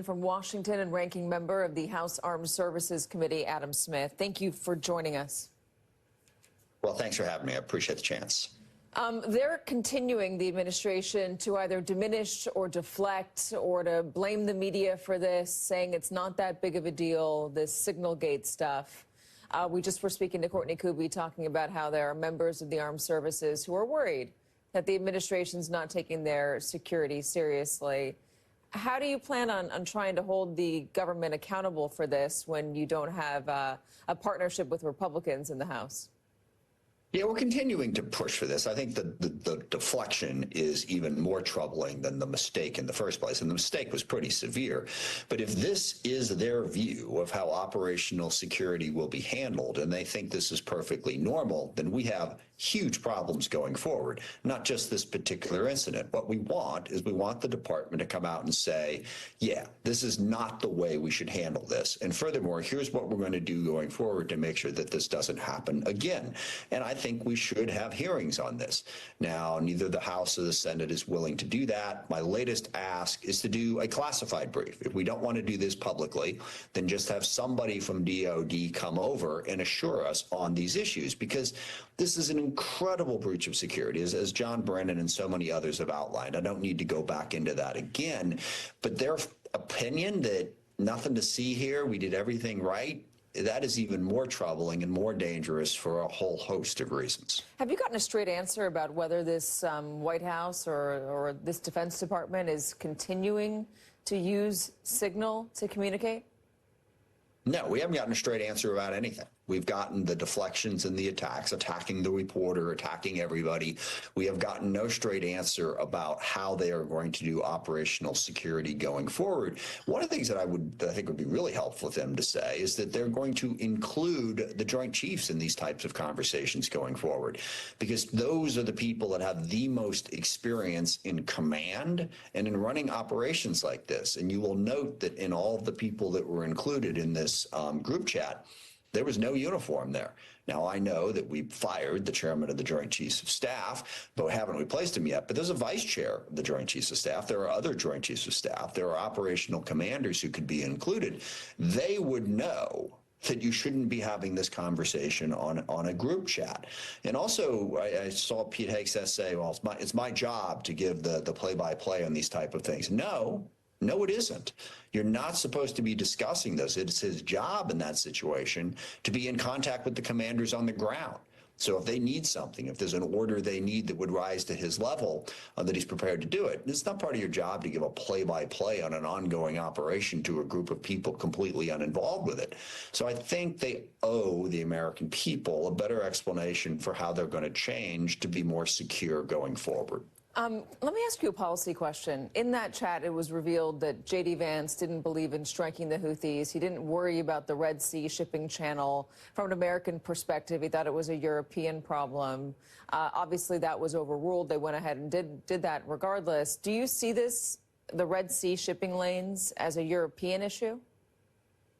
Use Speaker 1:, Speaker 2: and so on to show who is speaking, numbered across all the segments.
Speaker 1: From Washington and ranking member of the House Armed Services Committee, Adam Smith. Thank you for joining us.
Speaker 2: Well, thanks for having me. I appreciate the chance.
Speaker 1: They're continuing, the administration, to either diminish or deflect or to blame the media for this, saying it's not that big of a deal, this Signalgate stuff. We just were speaking to Courtney Kuby talking about how there are members of the armed services who are worried that the administration's not taking their security seriously. How do you plan on trying to hold the government accountable for this when you don't have a partnership with Republicans in the House?
Speaker 2: Yeah, we're continuing to push for this. I think the deflection is even more troubling than the mistake in the first place. And the mistake was pretty severe. But if this is their view of how operational security will be handled, and they think this is perfectly normal, then we have huge problems going forward, not just this particular incident. What we want is we want the department to come out and say, yeah, this is not the way we should handle this. And furthermore, here's what we're going to do going forward to make sure that this doesn't happen again. And I think we should have hearings on this. Now, neither the House or the Senate is willing to do that. My latest ask is to do a classified brief. If we don't want to do this publicly, then just have somebody from DoD come over and assure us on these issues, because this is an incredible breach of security, as John Brennan and so many others have outlined. I don't need to go back into that again, but their opinion that nothing to see here, we did everything right, that is even more troubling and more dangerous for a whole host of reasons.
Speaker 1: Have you gotten a straight answer about whether this White House or this Defense Department is continuing to use Signal to communicate?
Speaker 2: No, we haven't gotten a straight answer about anything. We've gotten the deflections and the attacks, attacking the reporter, attacking everybody. We have gotten no straight answer about how they are going to do operational security going forward. One of the things that I think would be really helpful for them to say is that they're going to include the Joint Chiefs in these types of conversations going forward, because those are the people that have the most experience in command and in running operations like this. And you will note that in all of the people that were included in this group chat, there was no uniform there. Now, I know that we fired the chairman of the Joint Chiefs of Staff, but we haven't replaced him yet. But there's a vice chair of the Joint Chiefs of Staff. There are other Joint Chiefs of Staff. There are operational commanders who could be included. They would know that you shouldn't be having this conversation on a group chat. And also, I saw Pete Hegseth say, well, it's my job to give the play-by-play on these type of things. No, it isn't. You're not supposed to be discussing this. It's his job in that situation to be in contact with the commanders on the ground. So if they need something, if there's an order they need that would rise to his level, that he's prepared to do it. It's not part of your job to give a play-by-play on an ongoing operation to a group of people completely uninvolved with it. So I think they owe the American people a better explanation for how they're going to change to be more secure going forward.
Speaker 1: Let me ask you a policy question. In that chat, it was revealed that J.D. Vance didn't believe in striking the Houthis. He didn't worry about the Red Sea shipping channel. From an American perspective, he thought it was a European problem. Obviously, that was overruled. They went ahead and did that regardless. Do you see the Red Sea shipping lanes, as a European issue?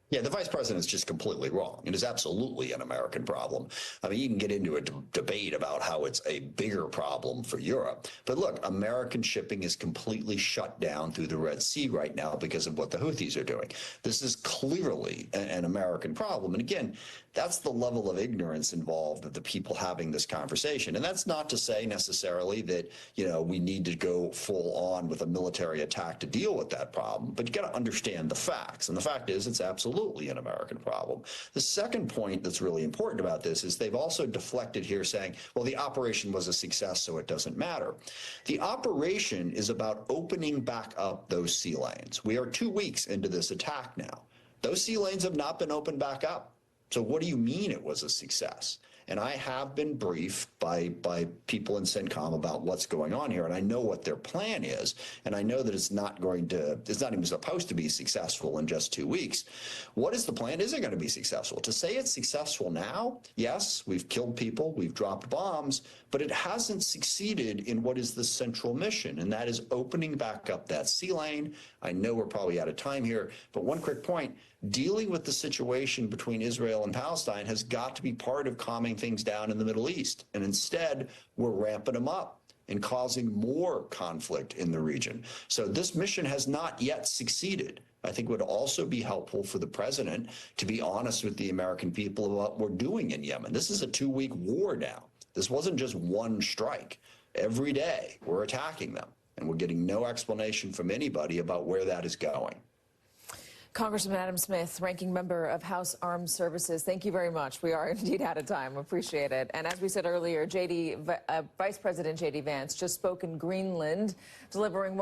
Speaker 2: Yeah, the vice president is just completely wrong. It is absolutely an American problem. I mean, you can get into a debate about how it's a bigger problem for Europe. But look, American shipping is completely shut down through the Red Sea right now because of what the Houthis are doing. This is clearly an American problem. And again, that's the level of ignorance involved of the people having this conversation. And that's not to say necessarily that, we need to go full on with a military attack to deal with that problem. But you got to understand the facts. And the fact is, it's absolutely an American problem. The second point that's really important about this is they've also deflected here saying, well, the operation was a success, so it doesn't matter. The operation is about opening back up those sea lanes. We are 2 weeks into this attack now. Those sea lanes have not been opened back up. So what do you mean it was a success? And I have been briefed by people in CENTCOM about what's going on here, and I know what their plan is, and I know that it's not even supposed to be successful in just 2 weeks. What is the plan? Is it going to be successful? To say it's successful now, yes, we've killed people, we've dropped bombs, but it hasn't succeeded in what is the central mission, and that is opening back up that sea lane. I know we're probably out of time here, but one quick point. Dealing with the situation between Israel and Palestine has got to be part of calming things down in the Middle East. And instead, we're ramping them up and causing more conflict in the region. So this mission has not yet succeeded. I think it would also be helpful for the president to be honest with the American people about what we're doing in Yemen. This is a 2-week war now. This wasn't just one strike. Every day we're attacking them, and we're getting no explanation from anybody about where that is going.
Speaker 1: Congressman Adam Smith, ranking member of House Armed Services, thank you very much. We are indeed out of time. Appreciate it. And as we said earlier, Vice President J.D. Vance just spoke in Greenland, delivering